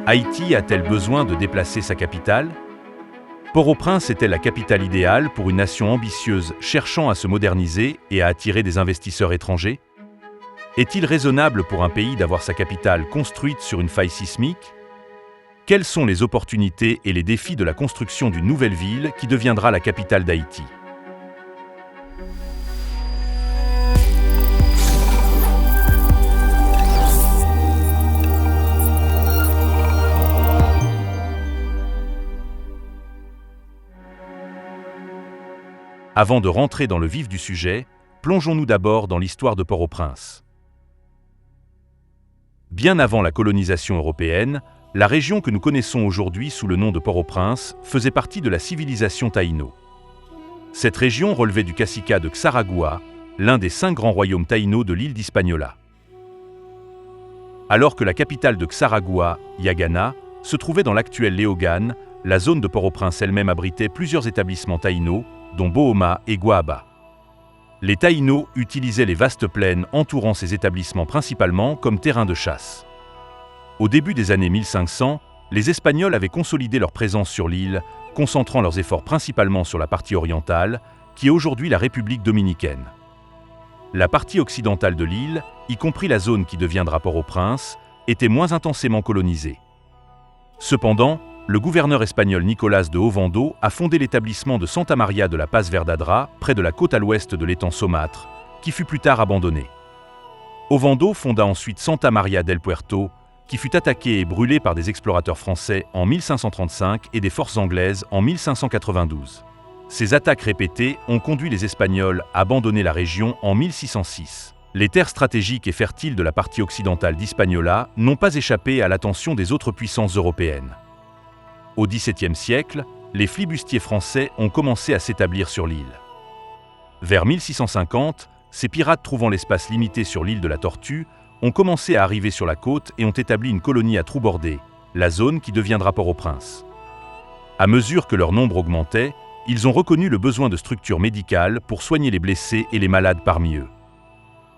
Haïti a-t-elle besoin de déplacer sa capitale? Port-au-Prince était la capitale idéale pour une nation ambitieuse cherchant à se moderniser et à attirer des investisseurs étrangers? Est-il raisonnable pour un pays d'avoir sa capitale construite sur une faille sismique? Quelles sont les opportunités et les défis de la construction d'une nouvelle ville qui deviendra la capitale d'Haïti? Avant de rentrer dans le vif du sujet, plongeons-nous d'abord dans l'histoire de Port-au-Prince. Bien avant la colonisation européenne, la région que nous connaissons aujourd'hui sous le nom de Port-au-Prince faisait partie de la civilisation taïno. Cette région relevait du caciquat de Xaragua, l'un des 5 grands royaumes taïnos de l'île d'Hispaniola. Alors que la capitale de Xaragua, Yagana, se trouvait dans l'actuel Léogane, la zone de Port-au-Prince elle-même abritait plusieurs établissements taïnos, dont Bohoma et Guaba. Les taïnos utilisaient les vastes plaines entourant ces établissements principalement comme terrain de chasse. Au début des années 1500, les Espagnols avaient consolidé leur présence sur l'île, concentrant leurs efforts principalement sur la partie orientale, qui est aujourd'hui la République dominicaine. La partie occidentale de l'île, y compris la zone qui deviendra Port-au-Prince, était moins intensément colonisée. Cependant, le gouverneur espagnol Nicolas de Ovando a fondé l'établissement de Santa Maria de la Paz Verdadra, près de la côte à l'ouest de l'étang Saumâtre, qui fut plus tard abandonné. Ovando fonda ensuite Santa Maria del Puerto, qui fut attaqué et brûlé par des explorateurs français en 1535 et des forces anglaises en 1592. Ces attaques répétées ont conduit les Espagnols à abandonner la région en 1606. Les terres stratégiques et fertiles de la partie occidentale d'Hispaniola n'ont pas échappé à l'attention des autres puissances européennes. Au XVIIe siècle, les flibustiers français ont commencé à s'établir sur l'île. Vers 1650, ces pirates trouvant l'espace limité sur l'île de la Tortue ont commencé à arriver sur la côte et ont établi une colonie à Trous-Bordés, la zone qui deviendra Port-au-Prince. À mesure que leur nombre augmentait, ils ont reconnu le besoin de structures médicales pour soigner les blessés et les malades parmi eux.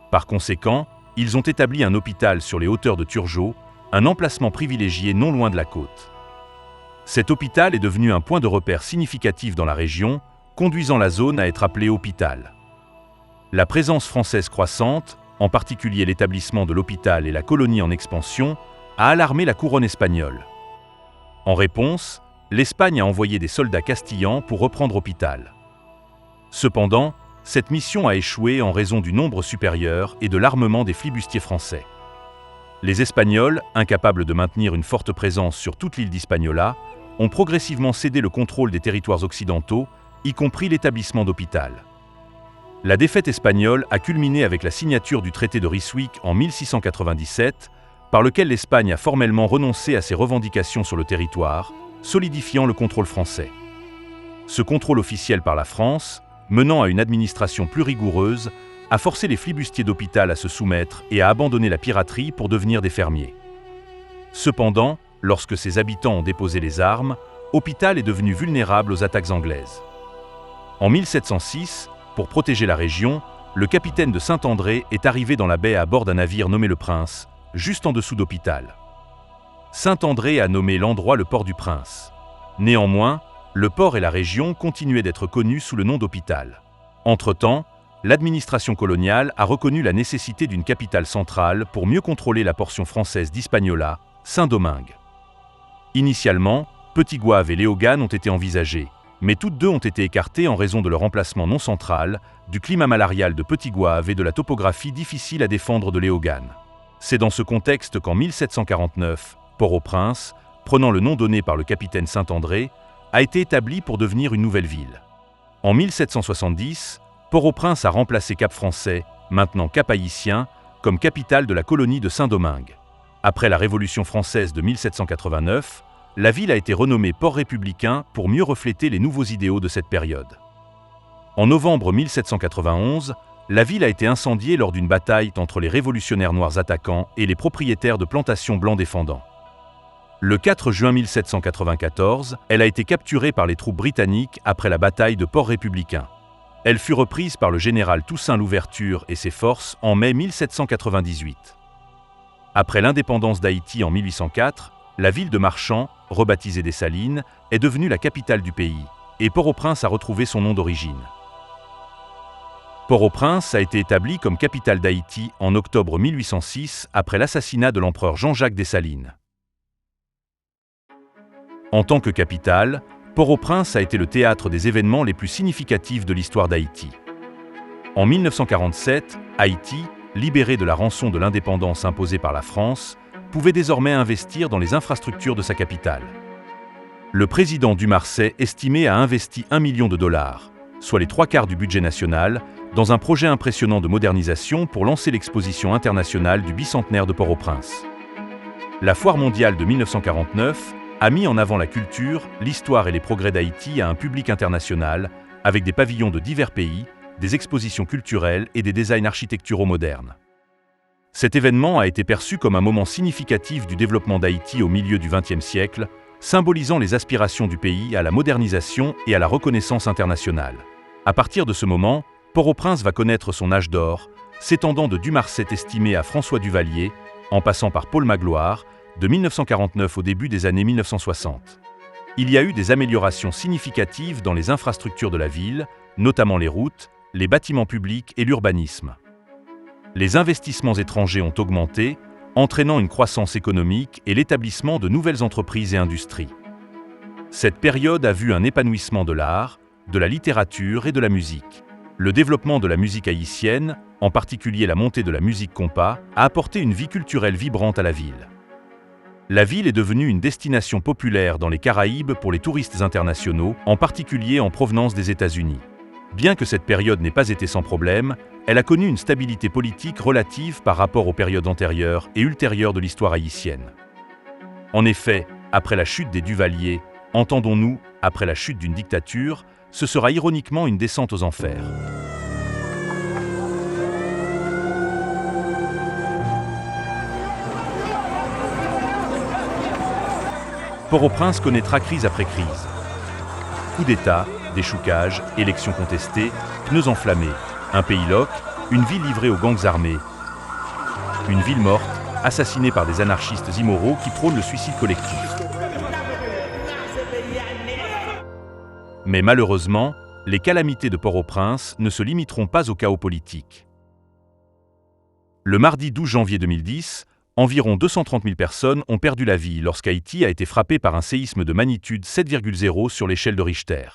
Par conséquent, ils ont établi un hôpital sur les hauteurs de Turgeau, un emplacement privilégié non loin de la côte. Cet hôpital est devenu un point de repère significatif dans la région, conduisant la zone à être appelée hôpital. La présence française croissante, en particulier l'établissement de l'hôpital et la colonie en expansion, a alarmé la couronne espagnole. En réponse, l'Espagne a envoyé des soldats castillans pour reprendre hôpital. Cependant, cette mission a échoué en raison du nombre supérieur et de l'armement des flibustiers français. Les Espagnols, incapables de maintenir une forte présence sur toute l'île d'Hispaniola, ont progressivement cédé le contrôle des territoires occidentaux, y compris l'établissement d'hôpital. La défaite espagnole a culminé avec la signature du traité de Ryswick en 1697, par lequel l'Espagne a formellement renoncé à ses revendications sur le territoire, solidifiant le contrôle français. Ce contrôle officiel par la France, menant à une administration plus rigoureuse, a forcé les flibustiers d'hôpital à se soumettre et à abandonner la piraterie pour devenir des fermiers. Cependant, lorsque ses habitants ont déposé les armes, Hôpital est devenu vulnérable aux attaques anglaises. En 1706, pour protéger la région, le capitaine de Saint-André est arrivé dans la baie à bord d'un navire nommé le Prince, juste en dessous d'Hôpital. Saint-André a nommé l'endroit le port du Prince. Néanmoins, le port et la région continuaient d'être connus sous le nom d'Hôpital. Entre-temps, l'administration coloniale a reconnu la nécessité d'une capitale centrale pour mieux contrôler la portion française d'Hispaniola, Saint-Domingue. Initialement, Petit Goâve et Léogane ont été envisagés, mais toutes deux ont été écartées en raison de leur emplacement non central, du climat malarial de Petit Goâve et de la topographie difficile à défendre de Léogane. C'est dans ce contexte qu'en 1749, Port-au-Prince, prenant le nom donné par le capitaine Saint-André, a été établi pour devenir une nouvelle ville. En 1770, Port-au-Prince a remplacé Cap-Français, maintenant Cap-Haïtien, comme capitale de la colonie de Saint-Domingue. Après la Révolution française de 1789, la ville a été renommée Port républicain pour mieux refléter les nouveaux idéaux de cette période. En novembre 1791, la ville a été incendiée lors d'une bataille entre les révolutionnaires noirs attaquants et les propriétaires de plantations blancs défendants. Le 4 juin 1794, elle a été capturée par les troupes britanniques après la bataille de Port républicain. Elle fut reprise par le général Toussaint Louverture et ses forces en mai 1798. Après l'indépendance d'Haïti en 1804, la ville de Marchand, rebaptisée des Salines, est devenue la capitale du pays, et Port-au-Prince a retrouvé son nom d'origine. Port-au-Prince a été établi comme capitale d'Haïti en octobre 1806 après l'assassinat de l'empereur Jean-Jacques Dessalines. En tant que capitale, Port-au-Prince a été le théâtre des événements les plus significatifs de l'histoire d'Haïti. En 1947, Haïti, libérée de la rançon de l'indépendance imposée par la France, pouvait désormais investir dans les infrastructures de sa capitale. Le président Dumarsais estimait à investi $1 million, soit les 3/4 du budget national, dans un projet impressionnant de modernisation pour lancer l'exposition internationale du bicentenaire de Port-au-Prince. La Foire mondiale de 1949 a mis en avant la culture, l'histoire et les progrès d'Haïti à un public international, avec des pavillons de divers pays, des expositions culturelles et des designs architecturaux modernes. Cet événement a été perçu comme un moment significatif du développement d'Haïti au milieu du XXe siècle, symbolisant les aspirations du pays à la modernisation et à la reconnaissance internationale. À partir de ce moment, Port-au-Prince va connaître son âge d'or, s'étendant de Dumarsais estimé à François Duvalier, en passant par Paul Magloire, de 1949 au début des années 1960. Il y a eu des améliorations significatives dans les infrastructures de la ville, notamment les routes, les bâtiments publics et l'urbanisme. Les investissements étrangers ont augmenté, entraînant une croissance économique et l'établissement de nouvelles entreprises et industries. Cette période a vu un épanouissement de l'art, de la littérature et de la musique. Le développement de la musique haïtienne, en particulier la montée de la musique compas, a apporté une vie culturelle vibrante à la ville. La ville est devenue une destination populaire dans les Caraïbes pour les touristes internationaux, en particulier en provenance des États-Unis. Bien que cette période n'ait pas été sans problème, elle a connu une stabilité politique relative par rapport aux périodes antérieures et ultérieures de l'histoire haïtienne. En effet, après la chute des Duvalier, entendons-nous, après la chute d'une dictature, ce sera ironiquement une descente aux enfers. Port-au-Prince connaîtra crise après crise. Coup d'État, déchoucage, élections contestées, pneus enflammés, un pays loc, une ville livrée aux gangs armés, une ville morte, assassinée par des anarchistes immoraux qui prônent le suicide collectif. Mais malheureusement, les calamités de Port-au-Prince ne se limiteront pas au chaos politique. Le mardi 12 janvier 2010, environ 230 000 personnes ont perdu la vie lorsqu'Haïti a été frappé par un séisme de magnitude 7,0 sur l'échelle de Richter.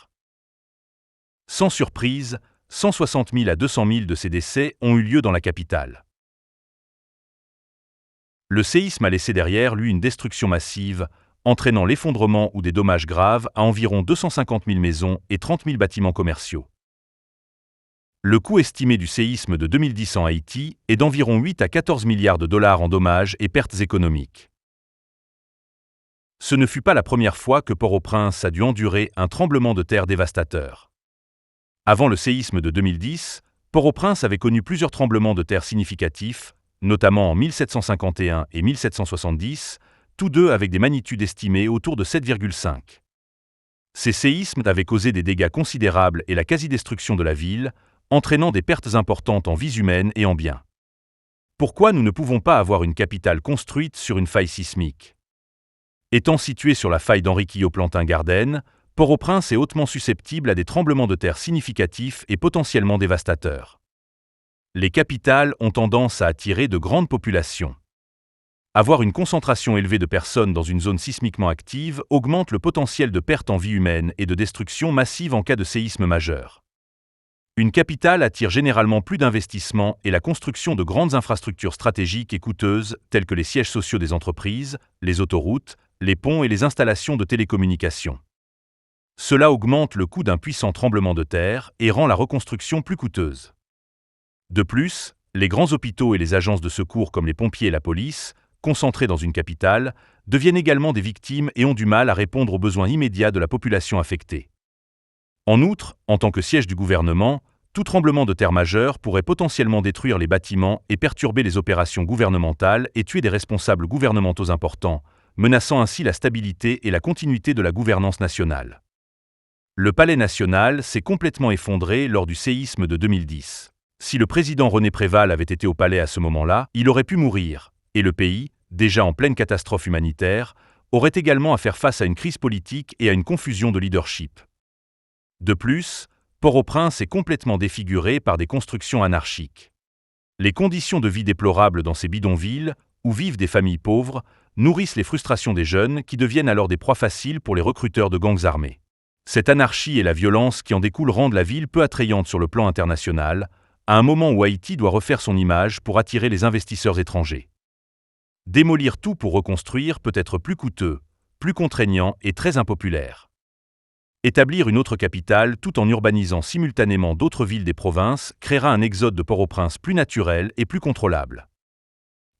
Sans surprise, 160 000 à 200 000 de ces décès ont eu lieu dans la capitale. Le séisme a laissé derrière lui une destruction massive, entraînant l'effondrement ou des dommages graves à environ 250 000 maisons et 30 000 bâtiments commerciaux. Le coût estimé du séisme de 2010 en Haïti est d'environ 8 à 14 milliards de dollars en dommages et pertes économiques. Ce ne fut pas la première fois que Port-au-Prince a dû endurer un tremblement de terre dévastateur. Avant le séisme de 2010, Port-au-Prince avait connu plusieurs tremblements de terre significatifs, notamment en 1751 et 1770, tous deux avec des magnitudes estimées autour de 7,5. Ces séismes avaient causé des dégâts considérables et la quasi-destruction de la ville, entraînant des pertes importantes en vies humaines et en biens. Pourquoi nous ne pouvons pas avoir une capitale construite sur une faille sismique? Étant située sur la faille d'Henri-Quillot-Plantin-Garden, Port-au-Prince est hautement susceptible à des tremblements de terre significatifs et potentiellement dévastateurs. Les capitales ont tendance à attirer de grandes populations. Avoir une concentration élevée de personnes dans une zone sismiquement active augmente le potentiel de perte en vie humaine et de destruction massive en cas de séisme majeur. Une capitale attire généralement plus d'investissements et la construction de grandes infrastructures stratégiques et coûteuses telles que les sièges sociaux des entreprises, les autoroutes, les ponts et les installations de télécommunications. Cela augmente le coût d'un puissant tremblement de terre et rend la reconstruction plus coûteuse. De plus, les grands hôpitaux et les agences de secours comme les pompiers et la police, concentrés dans une capitale, deviennent également des victimes et ont du mal à répondre aux besoins immédiats de la population affectée. En outre, en tant que siège du gouvernement, tout tremblement de terre majeur pourrait potentiellement détruire les bâtiments et perturber les opérations gouvernementales et tuer des responsables gouvernementaux importants, menaçant ainsi la stabilité et la continuité de la gouvernance nationale. Le palais national s'est complètement effondré lors du séisme de 2010. Si le président René Préval avait été au palais à ce moment-là, il aurait pu mourir, et le pays, déjà en pleine catastrophe humanitaire, aurait également à faire face à une crise politique et à une confusion de leadership. De plus, Port-au-Prince est complètement défiguré par des constructions anarchiques. Les conditions de vie déplorables dans ces bidonvilles, où vivent des familles pauvres, nourrissent les frustrations des jeunes qui deviennent alors des proies faciles pour les recruteurs de gangs armés. Cette anarchie et la violence qui en découlent rendent la ville peu attrayante sur le plan international, à un moment où Haïti doit refaire son image pour attirer les investisseurs étrangers. Démolir tout pour reconstruire peut être plus coûteux, plus contraignant et très impopulaire. Établir une autre capitale tout en urbanisant simultanément d'autres villes des provinces créera un exode de Port-au-Prince plus naturel et plus contrôlable.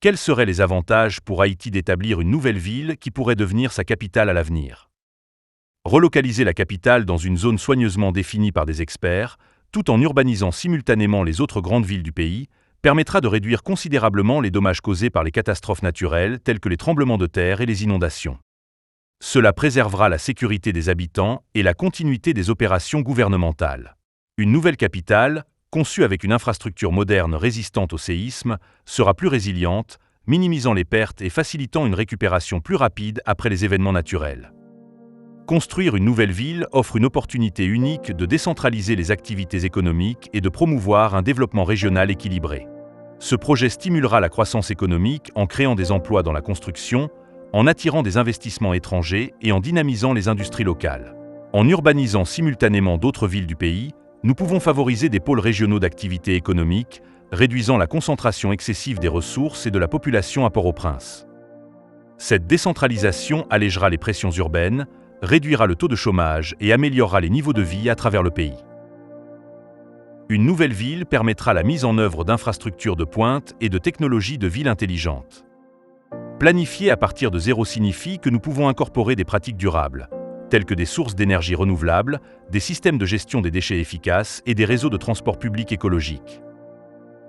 Quels seraient les avantages pour Haïti d'établir une nouvelle ville qui pourrait devenir sa capitale à l'avenir? Relocaliser la capitale dans une zone soigneusement définie par des experts, tout en urbanisant simultanément les autres grandes villes du pays, permettra de réduire considérablement les dommages causés par les catastrophes naturelles telles que les tremblements de terre et les inondations. Cela préservera la sécurité des habitants et la continuité des opérations gouvernementales. Une nouvelle capitale, conçue avec une infrastructure moderne résistante au séisme, sera plus résiliente, minimisant les pertes et facilitant une récupération plus rapide après les événements naturels. Construire une nouvelle ville offre une opportunité unique de décentraliser les activités économiques et de promouvoir un développement régional équilibré. Ce projet stimulera la croissance économique en créant des emplois dans la construction, en attirant des investissements étrangers et en dynamisant les industries locales. En urbanisant simultanément d'autres villes du pays, nous pouvons favoriser des pôles régionaux d'activité économique, réduisant la concentration excessive des ressources et de la population à Port-au-Prince. Cette décentralisation allégera les pressions urbaines, réduira le taux de chômage et améliorera les niveaux de vie à travers le pays. Une nouvelle ville permettra la mise en œuvre d'infrastructures de pointe et de technologies de ville intelligentes. Planifier à partir de zéro signifie que nous pouvons incorporer des pratiques durables, telles que des sources d'énergie renouvelables, des systèmes de gestion des déchets efficaces et des réseaux de transport public écologiques.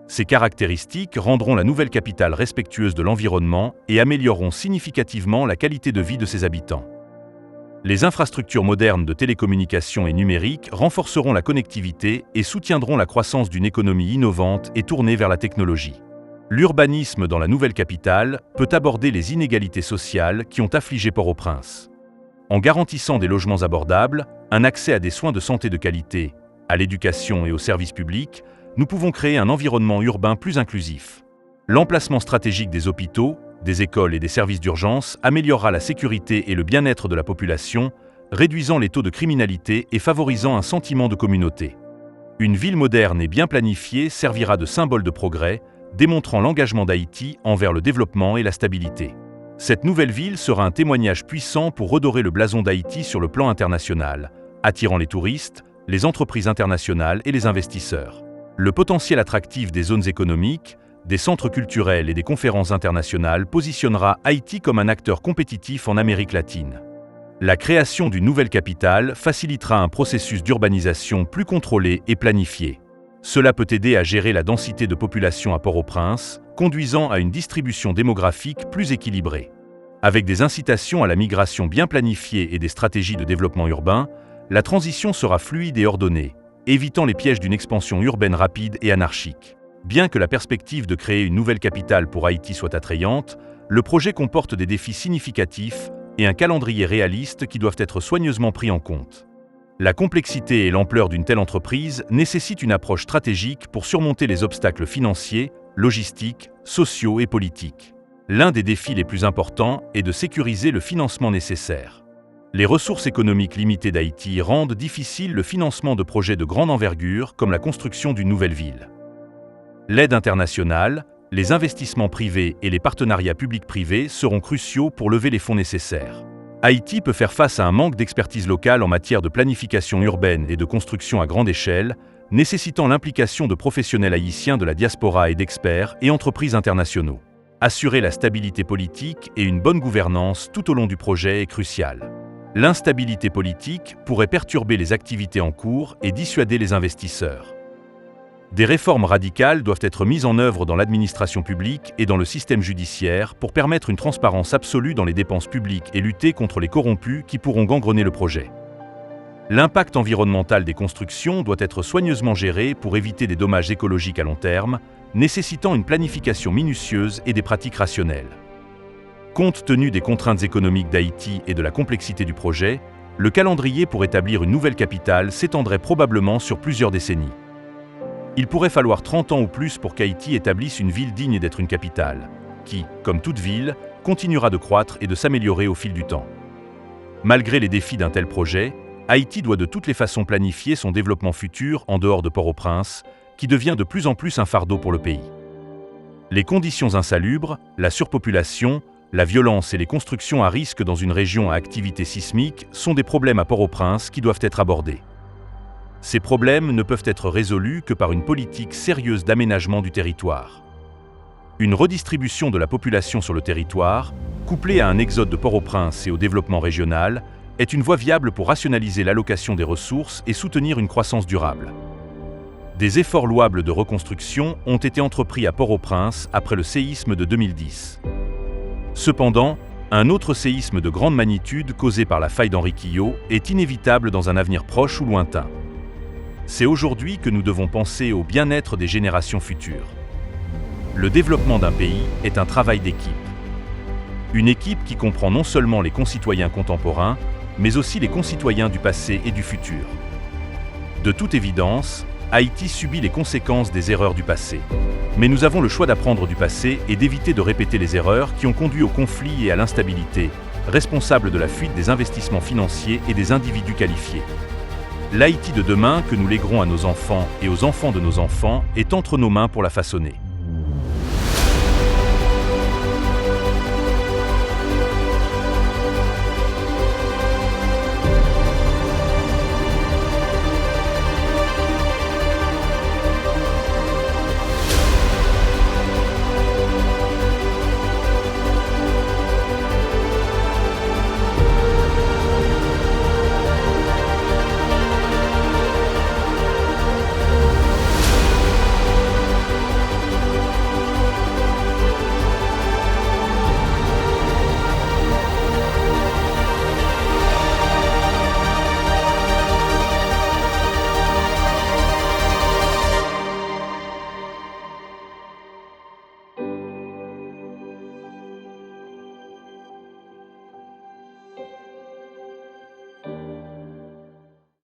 Ces caractéristiques rendront la nouvelle capitale respectueuse de l'environnement et amélioreront significativement la qualité de vie de ses habitants. Les infrastructures modernes de télécommunications et numériques renforceront la connectivité et soutiendront la croissance d'une économie innovante et tournée vers la technologie. L'urbanisme dans la nouvelle capitale peut aborder les inégalités sociales qui ont affligé Port-au-Prince. En garantissant des logements abordables, un accès à des soins de santé de qualité, à l'éducation et aux services publics, nous pouvons créer un environnement urbain plus inclusif. L'emplacement stratégique des hôpitaux, des écoles et des services d'urgence améliorera la sécurité et le bien-être de la population, réduisant les taux de criminalité et favorisant un sentiment de communauté. Une ville moderne et bien planifiée servira de symbole de progrès, démontrant l'engagement d'Haïti envers le développement et la stabilité. Cette nouvelle ville sera un témoignage puissant pour redorer le blason d'Haïti sur le plan international, attirant les touristes, les entreprises internationales et les investisseurs. Le potentiel attractif des zones économiques, des centres culturels et des conférences internationales positionnera Haïti comme un acteur compétitif en Amérique latine. La création d'une nouvelle capitale facilitera un processus d'urbanisation plus contrôlé et planifié. Cela peut aider à gérer la densité de population à Port-au-Prince, conduisant à une distribution démographique plus équilibrée. Avec des incitations à la migration bien planifiées et des stratégies de développement urbain, la transition sera fluide et ordonnée, évitant les pièges d'une expansion urbaine rapide et anarchique. Bien que la perspective de créer une nouvelle capitale pour Haïti soit attrayante, le projet comporte des défis significatifs et un calendrier réaliste qui doivent être soigneusement pris en compte. La complexité et l'ampleur d'une telle entreprise nécessitent une approche stratégique pour surmonter les obstacles financiers, logistiques, sociaux et politiques. L'un des défis les plus importants est de sécuriser le financement nécessaire. Les ressources économiques limitées d'Haïti rendent difficile le financement de projets de grande envergure comme la construction d'une nouvelle ville. L'aide internationale, les investissements privés et les partenariats publics-privés seront cruciaux pour lever les fonds nécessaires. Haïti peut faire face à un manque d'expertise locale en matière de planification urbaine et de construction à grande échelle, nécessitant l'implication de professionnels haïtiens de la diaspora et d'experts et entreprises internationaux. Assurer la stabilité politique et une bonne gouvernance tout au long du projet est crucial. L'instabilité politique pourrait perturber les activités en cours et dissuader les investisseurs. Des réformes radicales doivent être mises en œuvre dans l'administration publique et dans le système judiciaire pour permettre une transparence absolue dans les dépenses publiques et lutter contre les corrompus qui pourront gangrener le projet. L'impact environnemental des constructions doit être soigneusement géré pour éviter des dommages écologiques à long terme, nécessitant une planification minutieuse et des pratiques rationnelles. Compte tenu des contraintes économiques d'Haïti et de la complexité du projet, le calendrier pour établir une nouvelle capitale s'étendrait probablement sur plusieurs décennies. Il pourrait falloir 30 ans ou plus pour qu'Haïti établisse une ville digne d'être une capitale, qui, comme toute ville, continuera de croître et de s'améliorer au fil du temps. Malgré les défis d'un tel projet, Haïti doit de toutes les façons planifier son développement futur en dehors de Port-au-Prince, qui devient de plus en plus un fardeau pour le pays. Les conditions insalubres, la surpopulation, la violence et les constructions à risque dans une région à activité sismique sont des problèmes à Port-au-Prince qui doivent être abordés. Ces problèmes ne peuvent être résolus que par une politique sérieuse d'aménagement du territoire. Une redistribution de la population sur le territoire, couplée à un exode de Port-au-Prince et au développement régional, est une voie viable pour rationaliser l'allocation des ressources et soutenir une croissance durable. Des efforts louables de reconstruction ont été entrepris à Port-au-Prince après le séisme de 2010. Cependant, un autre séisme de grande magnitude causé par la faille d'Henri-Quillot est inévitable dans un avenir proche ou lointain. C'est aujourd'hui que nous devons penser au bien-être des générations futures. Le développement d'un pays est un travail d'équipe. Une équipe qui comprend non seulement les concitoyens contemporains, mais aussi les concitoyens du passé et du futur. De toute évidence, Haïti subit les conséquences des erreurs du passé. Mais nous avons le choix d'apprendre du passé et d'éviter de répéter les erreurs qui ont conduit au conflit et à l'instabilité, responsables de la fuite des investissements financiers et des individus qualifiés. L'Haïti de demain que nous léguerons à nos enfants et aux enfants de nos enfants est entre nos mains pour la façonner.